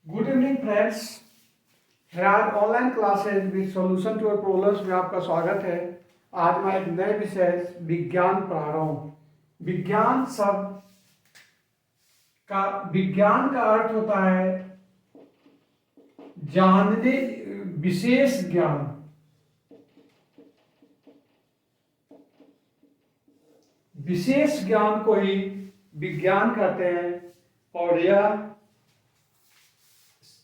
Good evening friends. आज online classes with solution to problems में आपका स्वागत है। आज मैं एक नए विषय विज्ञान पढ़ा रहा हूँ। विज्ञान शब्द का विज्ञान का अर्थ होता है जानने, विशेष ज्ञान। विशेष ज्ञान को ही विज्ञान कहते हैं। और यह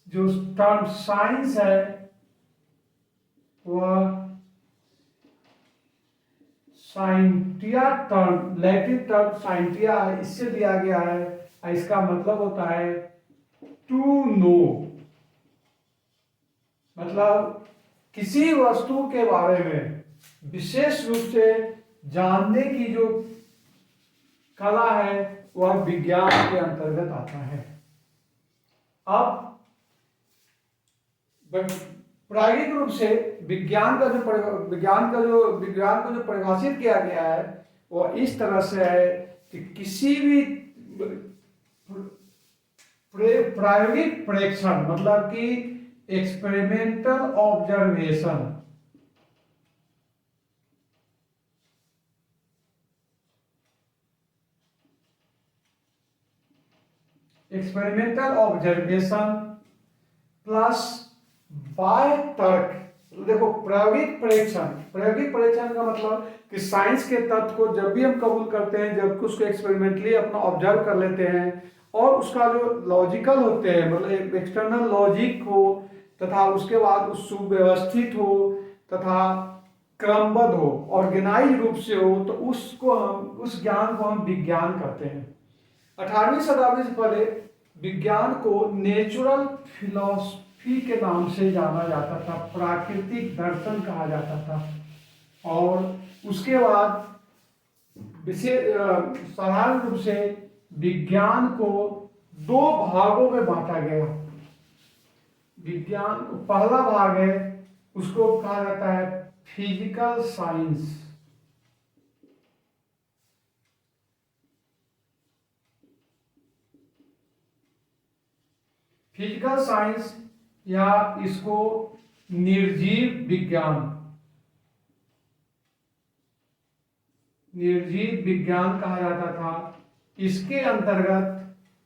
जो टर्म साइंस है वह scientia term, Latin term scientia है, इससे लिया गया है। इसका मतलब होता है टू नो, मतलब किसी वस्तु के बारे में विशेष रूप से जानने की जो कला है वह विज्ञान के अंतर्गत आता है। अब प्रायोगिक रूप से विज्ञान को जो परिभाषित किया गया है वह इस तरह से है कि किसी भी प्रायोगिक परीक्षण, मतलब कि एक्सपेरिमेंटल ऑब्जर्वेशन, प्लस बाय तर्क। देखो, प्रायोगिक परीक्षण का मतलब कि साइंस के तत्व को जब भी हम कबूल करते हैं, जब उसको एक्सपेरिमेंटली अपना ऑब्जर्व कर लेते हैं और उसका जो लॉजिकल होते हैं, मतलब एक्सटर्नल लॉजिक हो तथा उसके बाद उस सुव्यवस्थित हो तथा क्रमबद्ध हो, ऑर्गेनाइज रूप से हो, तो उस ज्ञान को हम विज्ञान कहते हैं। 18वीं शताब्दी से पहले विज्ञान को नेचुरल फिलॉसफी के नाम से जाना जाता था, प्राकृतिक दर्शन कहा जाता था। और उसके बाद साधारण रूप से विज्ञान को दो भागों में बांटा गया। विज्ञान पहला भाग है, उसको कहा जाता है फिजिकल साइंस। फिजिकल साइंस या इसको निर्जीव विज्ञान कहा जाता था। इसके अंतर्गत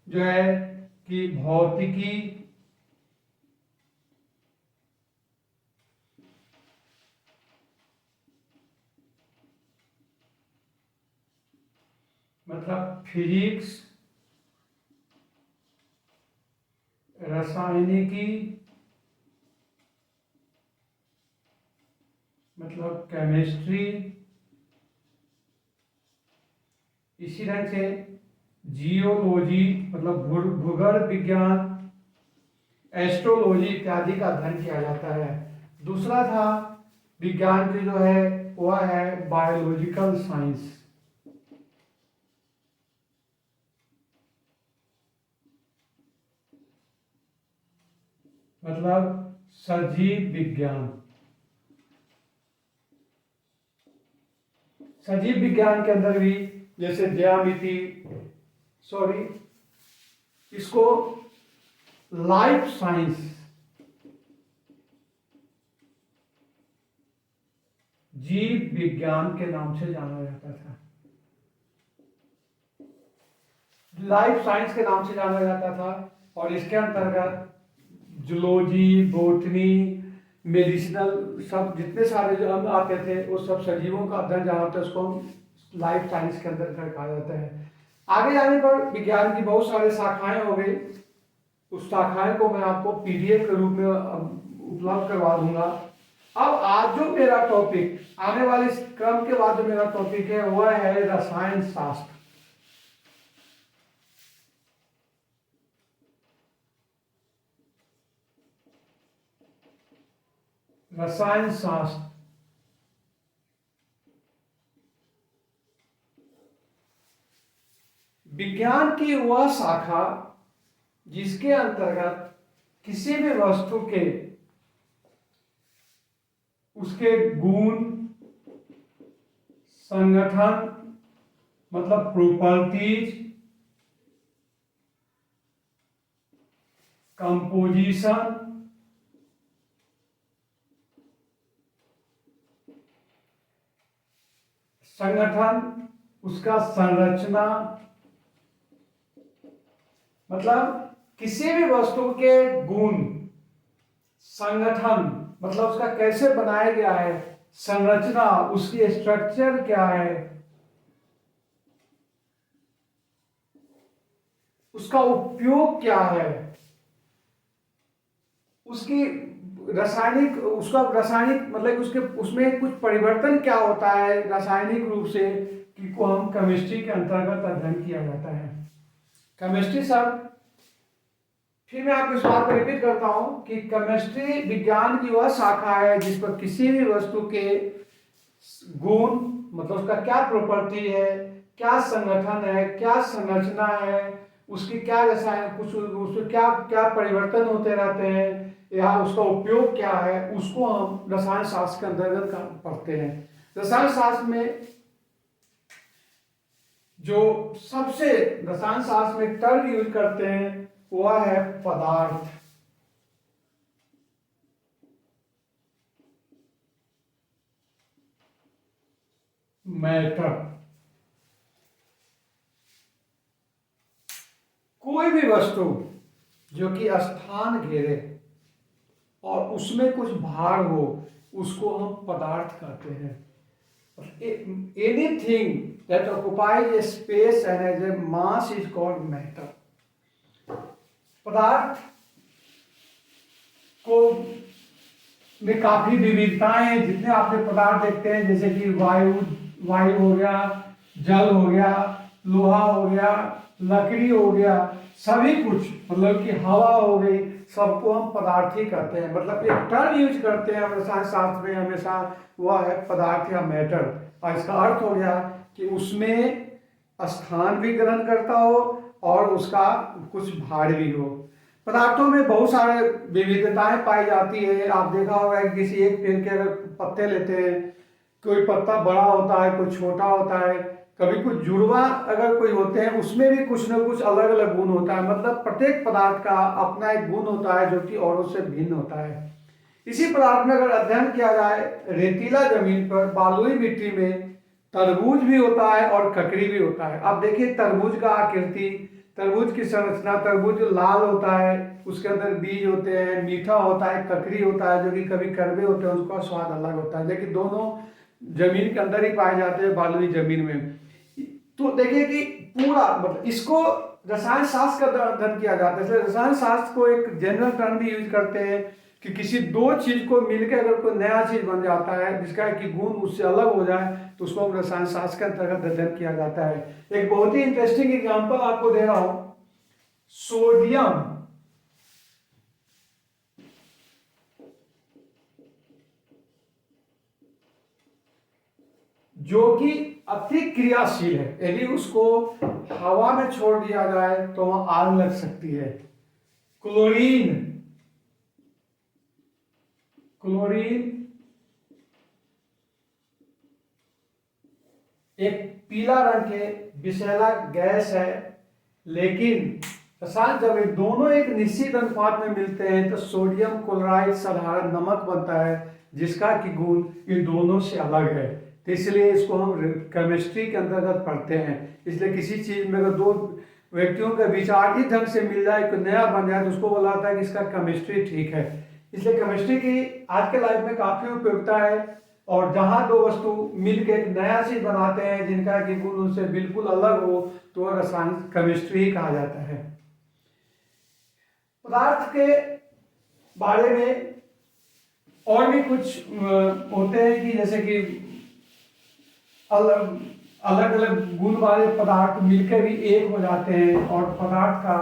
जो है कि भौतिकी, मतलब फिजिक्स, रसायनिकी मतलब केमिस्ट्री, इसी ढंग से जियोलॉजी मतलब भूगर्भ विज्ञान, एस्ट्रोलॉजी इत्यादि का अध्ययन किया जाता है। दूसरा था विज्ञान की जो है वह है बायोलॉजिकल साइंस, मतलब सजीव विज्ञान। सजीव विज्ञान के अंदर भी जैसे इसको लाइफ साइंस, जीव विज्ञान के नाम से जाना जाता था। लाइफ साइंस के नाम से जाना जाता था। और इसके अंतर्गत जूलॉजी, बोटनी, मेडिसिनल, सब जितने सारे जो अंग आते थे वो सब सजीवों का अध्ययन जहाँ होता है उसको हम लाइफ साइंस के अंदर कहा जाता है। आगे जाने पर विज्ञान की बहुत सारे शाखाएं हो गई। उस शाखाएं को मैं आपको पीडीएफ के रूप में उपलब्ध करवा दूंगा। अब आज जो मेरा टॉपिक, आने वाले क्रम के बाद जो मेरा टॉपिक है वह है रसायन शास्त्र। रसायन शास्त्र विज्ञान की वह शाखा जिसके अंतर्गत किसी भी वस्तु के उसके गुण, संगठन मतलब प्रॉपर्टीज, कंपोजिशन, संगठन, उसका संरचना, मतलब किसी भी वस्तु के गुण, संगठन मतलब उसका कैसे बनाया गया है, संरचना उसकी स्ट्रक्चर क्या है, उसका उपयोग क्या है, उसकी रासायनिक मतलब उसके उसमें कुछ परिवर्तन क्या होता है रासायनिक रूप से, कि को हम केमिस्ट्री के अंतर्गत अध्ययन किया जाता है। केमिस्ट्री शब्द, फिर मैं आपको इस बात को रिपीट करता हूं कि केमिस्ट्री विज्ञान की वह शाखा है जिस पर किसी भी वस्तु के गुण मतलब उसका क्या प्रॉपर्टी है, क्या संगठन है, क्या संरचना है, उसकी क्या रसायन कुछ उसमें क्या क्या परिवर्तन होते रहते हैं या उसका उपयोग क्या है, उसको हम रसायन शास्त्र के अंतर्गत पढ़ते हैं। रसायन शास्त्र में जो सबसे रसायन शास्त्र में टर्म यूज करते हैं वह है पदार्थ, मैटर। कोई भी वस्तु जो कि स्थान घेरे और उसमें कुछ भार हो उसको हम पदार्थ कहते हैं। Anything that occupies a space and as a mass is called matter. पदार्थ को में काफी विविधताएं हैं। जितने आपने पदार्थ देखते हैं जैसे कि वायु हो गया, जल हो गया, लोहा हो गया, लकड़ी हो गया, सभी कुछ मतलब कि हवा हो गई, सबको हम पदार्थ ही कहते हैं। मतलब एक टर्म यूज करते हैं रसायन शास्त्र में हमेशा, वह है पदार्थ या मैटर। और इसका अर्थ हो गया कि उसमें स्थान भी ग्रहण करता हो और उसका कुछ भार भी हो। पदार्थों में बहुत सारे विविधताएं पाई जाती है। आप देखा होगा कि किसी एक पेड़ के अगर पत्ते लेते हैं, कोई पत्ता बड़ा होता है, कोई छोटा होता है, कभी कुछ जुड़वा अगर कोई होते हैं उसमें भी कुछ ना कुछ अलग अलग गुण होता है। मतलब प्रत्येक पदार्थ का अपना एक गुण होता है जो कि औरों से भिन्न होता है। इसी पदार्थ में अगर अध्ययन किया जाए, रेतीला जमीन पर बालुई मिट्टी में तरबूज भी होता है और ककड़ी भी होता है। आप देखिए तरबूज का आकृति, तरबूज की संरचना, तरबूज लाल होता है, उसके अंदर बीज होते हैं, मीठा होता है, ककड़ी होता है जो कि कभी कड़वे होते हैं, उसका स्वाद अलग होता है, लेकिन दोनों जमीन के अंदर ही पाए जाते हैं, बालुई जमीन में। तो देखिए कि पूरा मतलब इसको रसायन शास्त्र का अध्ययन किया जाता है। इसलिए रसायन शास्त्र को एक जनरल टर्म भी यूज करते हैं कि किसी दो चीज को मिलकर अगर कोई नया चीज बन जाता है जिसका कि गुण उससे अलग हो जाए तो उसको हम रसायन शास्त्र के अंतर्गत अध्ययन किया जाता है। एक बहुत ही इंटरेस्टिंग एग्जांपल आपको दे रहा हूं, सोडियम जो कि अति क्रियाशील है, यदि उसको हवा में छोड़ दिया जाए तो वहां आग लग सकती है। क्लोरीन, क्लोरीन एक पीला रंग के विषैला गैस है, लेकिन रसायन जब ये दोनों एक निश्चित अनुपात में मिलते हैं तो सोडियम क्लोराइड साधारण नमक बनता है जिसका कि गुण इन दोनों से अलग है। तो इसलिए इसको हम केमिस्ट्री के अंतर्गत पढ़ते हैं। इसलिए किसी चीज में अगर दो व्यक्तियों का विचार इस ढंग से मिल जाए, एक नया बन जाए, तो उसको बोला जाता है कि इसका केमिस्ट्री ठीक है। इसलिए केमिस्ट्री की आज के लाइफ में काफी उपयोगिता है। और जहां दो वस्तु मिलकर एक नया चीज बनाते हैं जिनका कि गुण उनसे बिल्कुल अलग हो तो वह रसायन केमिस्ट्री ही कहा जाता है। पदार्थ के बारे में और भी कुछ होते हैं कि जैसे कि अलग अलग गुण वाले पदार्थ मिलकर भी एक हो जाते हैं। और पदार्थ का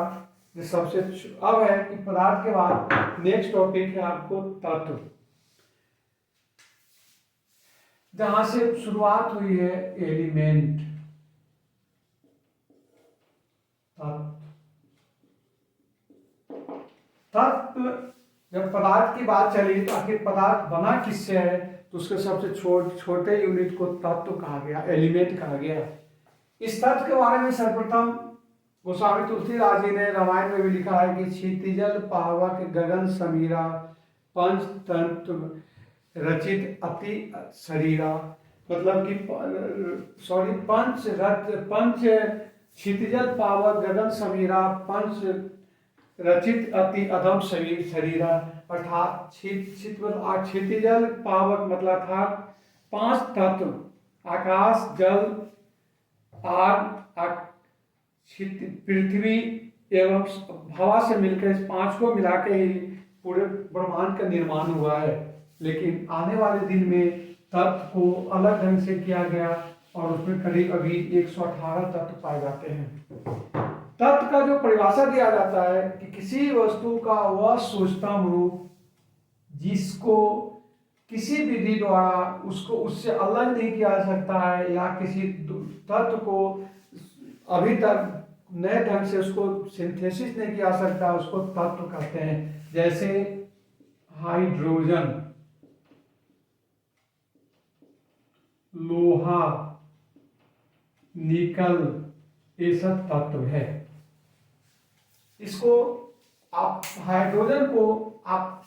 जो सबसे अब है कि पदार्थ के बाद नेक्स्ट टॉपिक है आपको तत्व, जहां से शुरुआत हुई है एलिमेंट। तत्व, जब पदार्थ की बात चली तो आखिर पदार्थ बना किससे है, तो उसके सबसे छोटे यूनिट को तत्व कहा गया, एलिमेंट कहा गया। इस तत्व के बारे में सर्वप्रथम गोस्वामी तुलसीदास जी ने रामायण में भी लिखा है कि क्षितिजल पावक गगन समीरा पंच तंत्र रचित अति शरीरा, मतलब कि सॉरी पंच क्षितिजल पावक गगन समीरा पंच रचित अति अधम शरीरा, अर्थात क्षितिजल पावक मतलब था 5 तत्व आकाश जल आग पृथ्वी एवं हवा से मिलकर इस 5 को मिला के ही पूरे ब्रह्मांड का निर्माण हुआ है। लेकिन आने वाले दिन में तत्व को अलग ढंग से किया गया और उसमें करीब अभी 118 तत्व पाए जाते हैं। तत्व का जो परिभाषा दिया जाता है कि किसी वस्तु का वह सूक्ष्मतम रूप जिसको किसी विधि द्वारा उसको उससे अलग नहीं किया जा सकता है, या किसी तत्व को अभी तक नए ढंग से उसको सिंथेसिस नहीं किया जा सकता, उसको तत्व कहते हैं। जैसे हाइड्रोजन, लोहा, निकल, ये सब तत्व है। इसको आप हाइड्रोजन को आप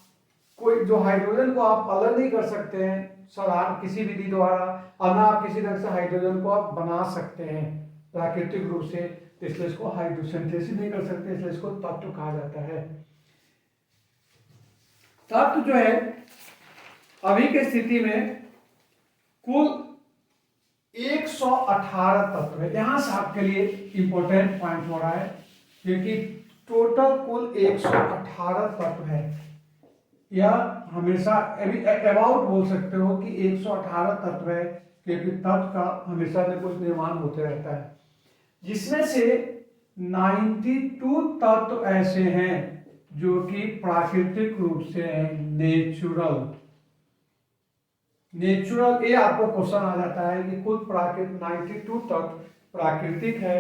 कोई जो हाइड्रोजन को आप अलग नहीं कर सकते हैं साधारण किसी विधि द्वारा, और ना आप किसी तरह से हाइड्रोजन को आप बना सकते हैं प्राकृतिक रूप से, तो इसलिए इसको हाइड्रोसिंथेसिस नहीं कर सकते, इसलिए इसको तत्व कहा जाता है। तत्व जो है अभी की स्थिति में कुल 118 तत्व है। यहां से आपके लिए इंपॉर्टेंट पॉइंट हो रहा है, क्योंकि टोटल कुल 118 तत्व है, या हमेशा अबाउट बोल सकते हो कि 118 तत्व है, क्योंकि तत्व का हमेशा में कुछ निर्माण होते रहता है, जिसमें से 92 तत्व ऐसे हैं जो कि प्राकृतिक रूप से हैं, नेचुरल। ये आपको क्वेश्चन आ जाता है कि कुल 92 तत्व प्राकृतिक है।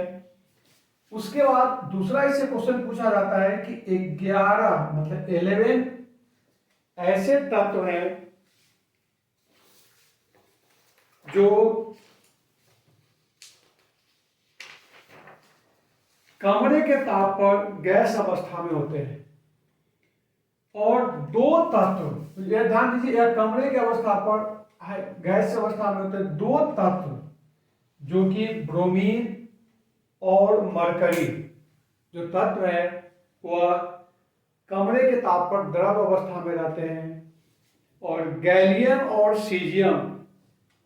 उसके बाद दूसरा इससे क्वेश्चन पूछा जाता है कि 11 मतलब 11 ऐसे तत्व हैं जो कमरे के ताप पर गैस अवस्था में होते हैं, और 2 तत्व, यह ध्यान दीजिए, यह कमरे की अवस्था पर गैस अवस्था में होते हैं 2 तत्व, जो कि ब्रोमीन और मरकरी जो तत्व है वह कमरे के ताप पर द्रव अवस्था में रहते हैं, और गैलियम और सीजियम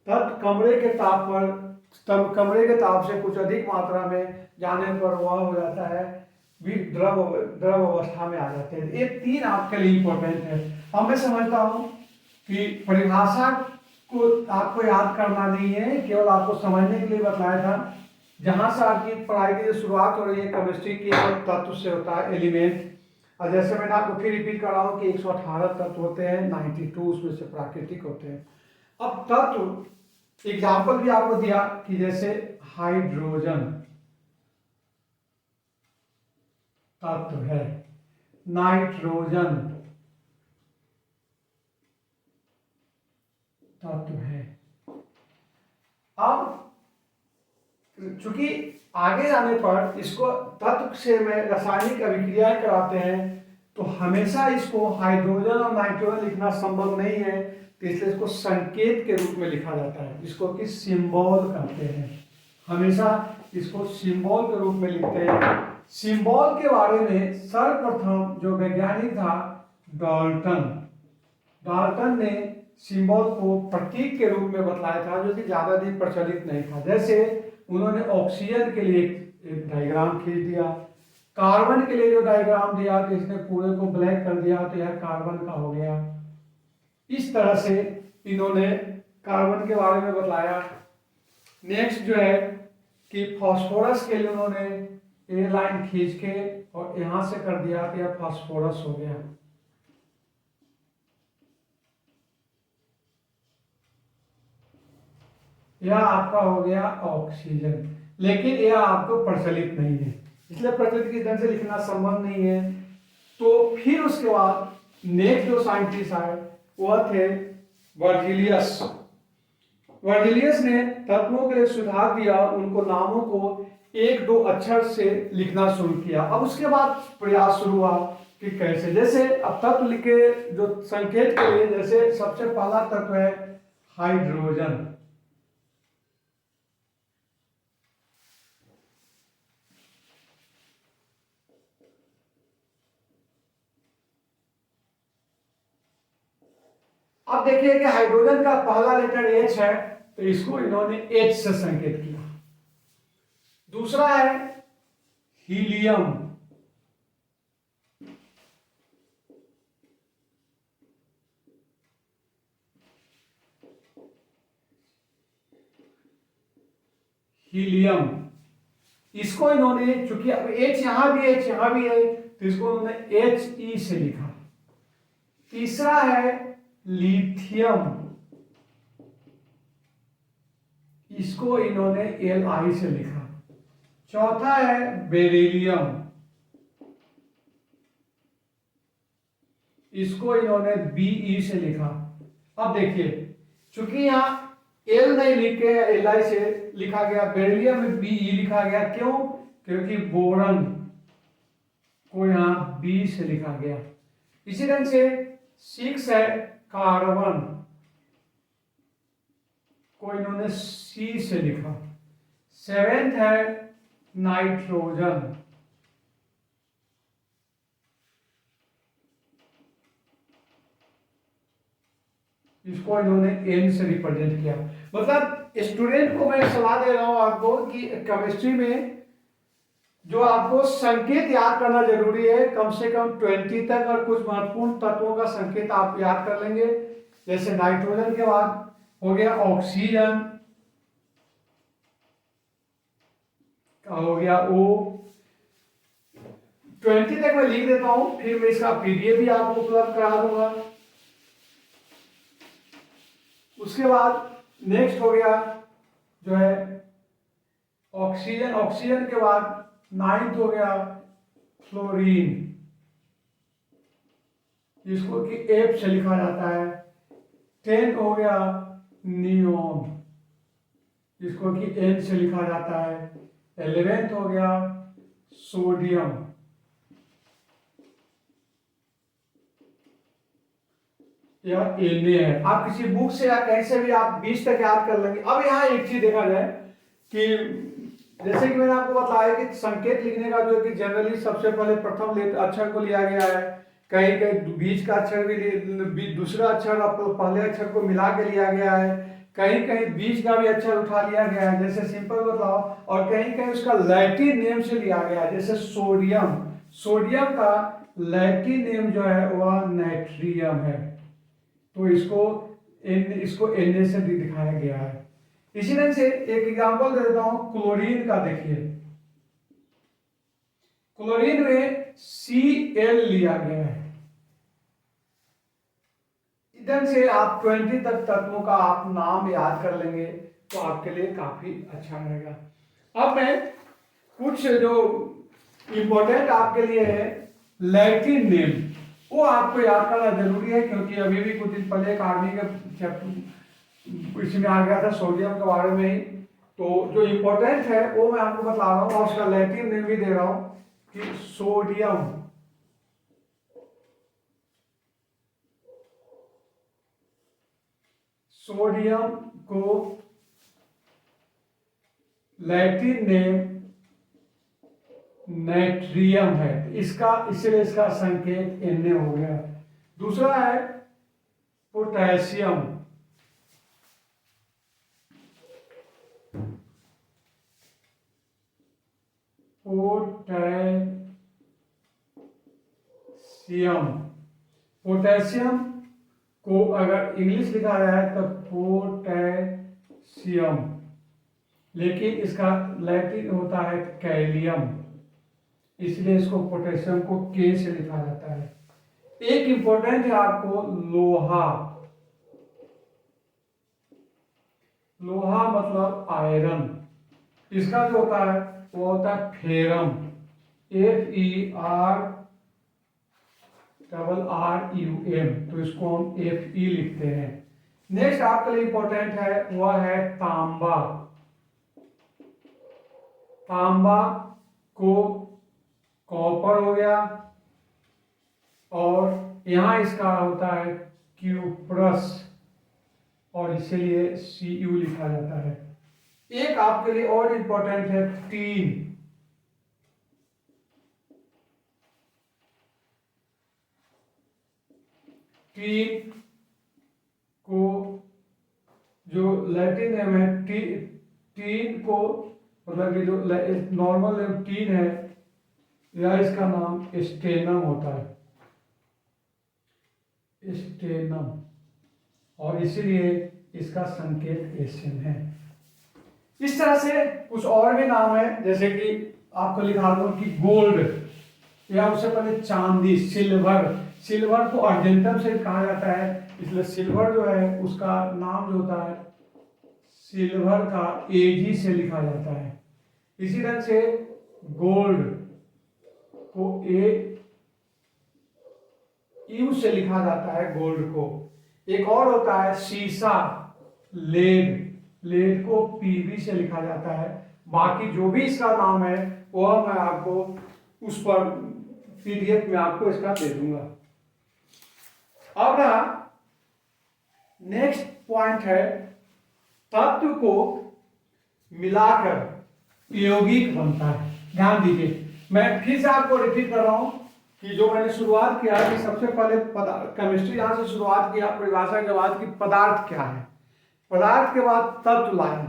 तत्व कमरे के ताप से कुछ अधिक मात्रा में जाने पर वह हो जाता है भी द्रव अवस्था में आ जाते हैं। ये 3 आपके लिए इंपॉर्टेंट है। अब मैं समझता हूं कि परिभाषा को आपको याद करना नहीं है, केवल आपको समझने के लिए बताया था। जहां से आपकी पढ़ाई की जो शुरुआत हो रही है केमिस्ट्री की, तत्व से होता है, एलिमेंट। और जैसे मैंने आपको फिर रिपीट कर रहा हूं कि 118 तत्व होते हैं, 92 उसमें से प्राकृतिक होते हैं। अब तत्व एग्जाम्पल भी आपको दिया कि जैसे हाइड्रोजन तत्व है, नाइट्रोजन तत्व है। अब चूंकि आगे जाने पर इसको तत्व से में रासायनिक अभिक्रियाएं कराते हैं, तो हमेशा इसको हाइड्रोजन और नाइट्रोजन लिखना संभव नहीं है, तो इसलिए इसको संकेत के रूप में लिखा जाता है, इसको कि सिंबल कहते हैं। हमेशा इसको सिंबल के रूप में लिखते हैं। सिंबल के बारे में सर्वप्रथम जो वैज्ञानिक था डाल्टन ने सिंबल को प्रतीक के रूप में बतलाया था, जो कि ज्यादा दिन प्रचलित नहीं था। जैसे उन्होंने ऑक्सीजन के लिए एक डायग्राम खींच दिया, कार्बन के लिए जो डायग्राम दिया तो इसने पूरे को ब्लैक कर दिया, तो यह कार्बन का हो गया। इस तरह से इन्होंने कार्बन के बारे में बतलाया। नेक्स्ट जो है कि फास्फोरस के लिए उन्होंने ए लाइन खींच के और यहां से कर दिया तो यह फास्फोरस हो गया। यह आपका हो गया ऑक्सीजन, लेकिन यह आपको प्रचलित नहीं है, इसलिए प्रचलित की ढंग से लिखना संभव नहीं है। तो फिर उसके बाद नेक्स्ट जो साइंटिस्ट आए वह थे वर्जिलियस ने तत्वों के लिए सुधार दिया, उनको नामों को एक दो अक्षर से लिखना शुरू किया। अब उसके बाद प्रयास शुरू हुआ कि कैसे, जैसे अब तत्व लिखे जो संकेत के लिए, जैसे सबसे पहला तत्व है हाइड्रोजन। अब देखिए कि हाइड्रोजन का पहला लेटर एच है, तो इसको इन्होंने एच से संकेत किया। दूसरा है हीलियम। हीलियम, इसको इन्होंने, चूंकि अब एच यहां भी एच यहां भी है, तो इसको उन्होंने एच ई से लिखा। तीसरा है लिथियम, इसको इन्होंने एल आई से लिखा। चौथा है बेरिलियम, इसको इन्होंने बीई से लिखा। अब देखिए, चूंकि यहां एल नहीं लिख के एल आई से लिखा गया, बेरिलियम में बीई लिखा गया, क्यों? क्योंकि बोरन को यहां बी से लिखा गया। इसी ढंग से 6 है कार्बन, को इन्होंने सी से लिखा। 7 है नाइट्रोजन, इसको इन्होंने एन से रिप्रेजेंट किया। मतलब स्टूडेंट को मैं सलाह दे रहा हूं आपको कि केमिस्ट्री में जो आपको संकेत याद करना जरूरी है, कम से कम 20 तक, और कुछ महत्वपूर्ण तत्वों का संकेत आप याद कर लेंगे। जैसे नाइट्रोजन के बाद हो गया ऑक्सीजन, हो गया ओ। 20 तक मैं लिख देता हूं, फिर मैं इसका पीडीएफ भी आपको उपलब्ध करा दूंगा। उसके बाद नेक्स्ट हो गया जो है ऑक्सीजन। ऑक्सीजन के बाद 9th हो गया फ्लोरीन, जिसको कि एफ से लिखा जाता है। 10 हो गया नियोन, जिसको कि एन से लिखा जाता है। 11th हो गया सोडियम, या एन है। आप किसी बुक से या कहीं से भी आप 20 तक याद कर लेंगे। अब यहाँ एक चीज देखा जाए कि जैसे कि मैंने आपको बताया कि संकेत लिखने का जो है कि जनरली सबसे पहले प्रथम अक्षर को लिया गया है, कहीं कहीं बीच का अक्षर भी, दूसरा अक्षर पहले अक्षर को मिला के लिया गया है, कहीं कहीं बीच का भी अक्षर उठा लिया गया है, जैसे सिंपल बताओ, और कहीं कहीं उसका लैटिन नेम से लिया गया है, जैसे सोडियम। सोडियम का लैटिन नेम जो है वह नाइट्रियम है, तो इसको एन से भी दिखाया गया है। इसी तरह से एक एग्जांपल दे देता हूं क्लोरीन का। देखिए क्लोरीन में Cl लिया गया है। इधर से आप 20 तक तत्वों का आप नाम याद कर लेंगे तो आपके लिए काफी अच्छा रहेगा। अब मैं कुछ जो इंपॉर्टेंट आपके लिए है लैटिन नेम, वो आपको याद करना जरूरी है, क्योंकि अभी भी कुछ दिन पहले एक आर्मी के इसमें आ गया था सोडियम के बारे में ही। तो जो इंपॉर्टेंट है वो मैं आपको बता रहा हूँ, और उसका लैटिन नेम भी दे रहा हूं कि सोडियम। सोडियम को लैटिन नेम नाइट्रियम है, इसका इसलिए इसका संकेत Na हो गया। दूसरा है पोटेशियम, पोटेशियम। पोटेशियम को अगर इंग्लिश लिखा जाए तो पोटेशियम, लेकिन इसका लैटिन होता है कैलियम, इसलिए इसको पोटेशियम को के से लिखा जाता है। एक इंपॉर्टेंट है आपको लोहा। लोहा मतलब आयरन, इसका जो होता है वो होता है फेरम, FERRUM, तो इसको हम Fe लिखते हैं। नेक्स्ट आपके लिए इंपॉर्टेंट है वह है तांबा। तांबा को कॉपर हो गया, और यहाँ इसका होता है क्यूप्रस, और इसीलिए Cu लिखा जाता है। एक आपके लिए और इंपॉर्टेंट है टीन। टीन को जो लैटिन नेम है टीन को मतलब कि जो नॉर्मल नेम टीन है, या इसका नाम स्टेनम होता है, स्टेनम, और इसीलिए इसका संकेत एशियन है। इस तरह से कुछ और भी नाम है, जैसे कि आपको लिखा दूं कि गोल्ड, या उससे पहले चांदी, सिल्वर। सिल्वर को अर्जेंटम से कहा जाता है, इसलिए सिल्वर जो है उसका नाम जो होता है सिल्वर का Ag से लिखा जाता है। इसी तरह से गोल्ड को AU से लिखा जाता है, गोल्ड को। एक और होता है सीसा, लेड, लेड को PB से लिखा जाता है। बाकी जो भी इसका नाम है वह मैं आपको उस पर PDF में आपको इसका दे दूंगा। अब नेक्स्ट पॉइंट है तत्व को मिलाकर यौगिक बनता है। ध्यान दीजिए, मैं फिर से आपको रिपीट कर रहा हूं कि जो मैंने शुरुआत किया कि सबसे पहले केमिस्ट्री यहां से शुरुआत किया, परिभाषा के बाद कि पदार्थ क्या है, पदार्थ के बाद तत्व लाए,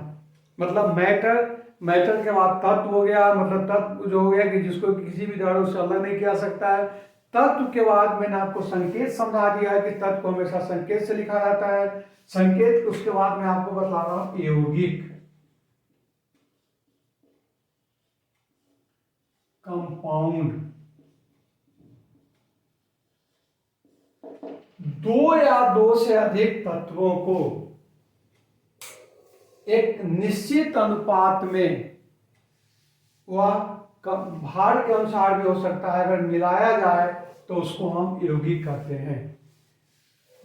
मतलब मैटर के बाद तत्व हो गया, मतलब तत्व जो हो गया कि जिसको किसी भी द्वारा उससे अलग नहीं किया सकता है। तत्व के बाद मैंने आपको संकेत समझा दिया है कि तत्व को हमेशा संकेत से लिखा जाता है। संकेत उसके बाद मैं आपको बता रहा हूं यौगिक, कंपाउंड। दो या दो से अधिक तत्वों को एक निश्चित अनुपात में, वह भार के अनुसार भी हो सकता है, अगर मिलाया जाए तो उसको हम यौगिक कहते हैं।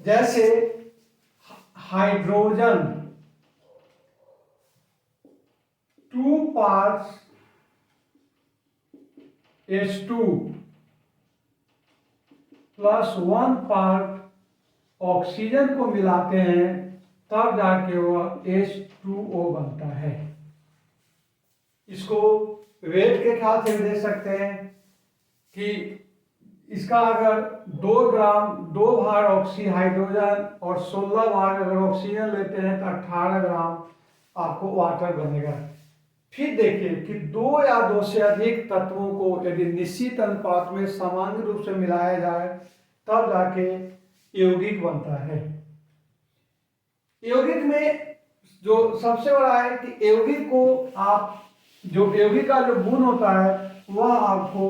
जैसे hydrogen 2 parts H2 plus 1 part oxygen को मिलाते हैं, तब जाके वह H2O बनता है। इसको वेट के ख्याल से दे सकते हैं कि इसका अगर 2 ग्राम 2 भार हाइड्रोजन और 16 भार अगर ऑक्सीजन लेते हैं तो 18 ग्राम आपको वाटर बनेगा। फिर देखिए कि 2 या 2 से अधिक तत्वों को यदि निश्चित अनुपात में सामान्य रूप से मिलाया जाए तब जाके यौगिक बनता है। यौगिक में जो सबसे बड़ा है कि यौगिक को आप जो यौगिक का जो गुण होता है वह आपको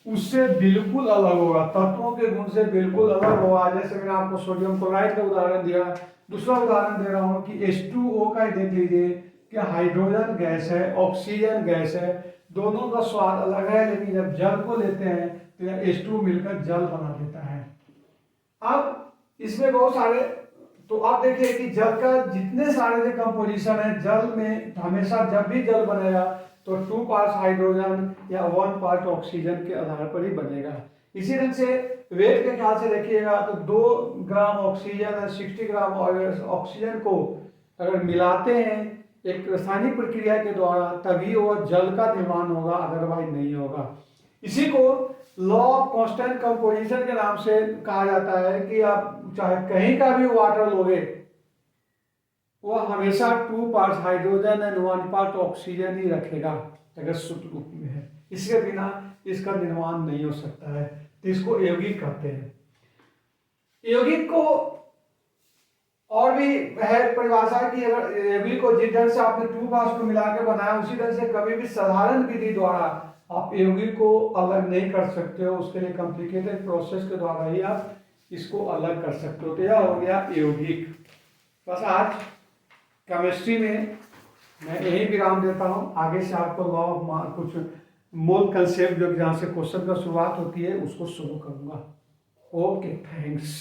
उससे बिल्कुल अलग होगा, तत्वों के गुण से बिल्कुल अलग होगा। जैसे मैंने आपको सोडियम क्लोराइड का उदाहरण दिया, दूसरा उदाहरण दे रहा हूं कि H2O का ही देख लीजिए कि हाइड्रोजन गैस है, ऑक्सीजन गैस है, दोनों का स्वाद अलग है, लेकिन जब जल को लेते हैं तो यह H2 मिलकर जल बना देता है। अब इसमें बहुत सारे, तो आप देखिए कि जल का जितने सारे कंपोजिशन है, जल में हमेशा जब भी जल बनेगा तो 2 पार्ट्स हाइड्रोजन या 1 पार्ट ऑक्सीजन के आधार पर ही बनेगा। इसी ढंग से वेट के ख्याल से देखिएगा तो 2 ग्राम ऑक्सीजन और 60 ग्राम ऑक्सीजन को अगर मिलाते हैं एक रासायनिक प्रक्रिया के द्वारा तभी वह जल का निर्माण होगा, अदरवाइज नहीं होगा। इसी को लॉ ऑफ कांस्टेंट कंपोजिशन के नाम से कहा जाता है कि आप चाहे कहीं का भी वाटर लोगे वह हमेशा 2 parts hydrogen and 1 part oxygen ही रखेगा अगर शुद्ध रूप में है, इसके बिना इसका निर्माण नहीं हो सकता है। तो इसको यौगिक कहते हैं। यौगिक को और भी है परिभाषा कि अगर यौगिक को जिस ढंग से आपने 2 पार्ट्स को मिला के बनाया उसी ढंग से कभी भी साधारण विधि द्वारा आप यौगिक को अलग नहीं कर सकते हो, उसके लिए कॉम्प्लिकेटेड प्रोसेस के द्वारा ही आप इसको अलग कर सकते हो। तो यह हो गया यौगिक। बस आज केमिस्ट्री में मैं यही विराम देता हूं, आगे से आपको लॉ ऑफ कुछ मूल कंसेप्ट जो जहां से क्वेश्चन का शुरुआत होती है उसको शुरू करूंगा। Okay, thanks.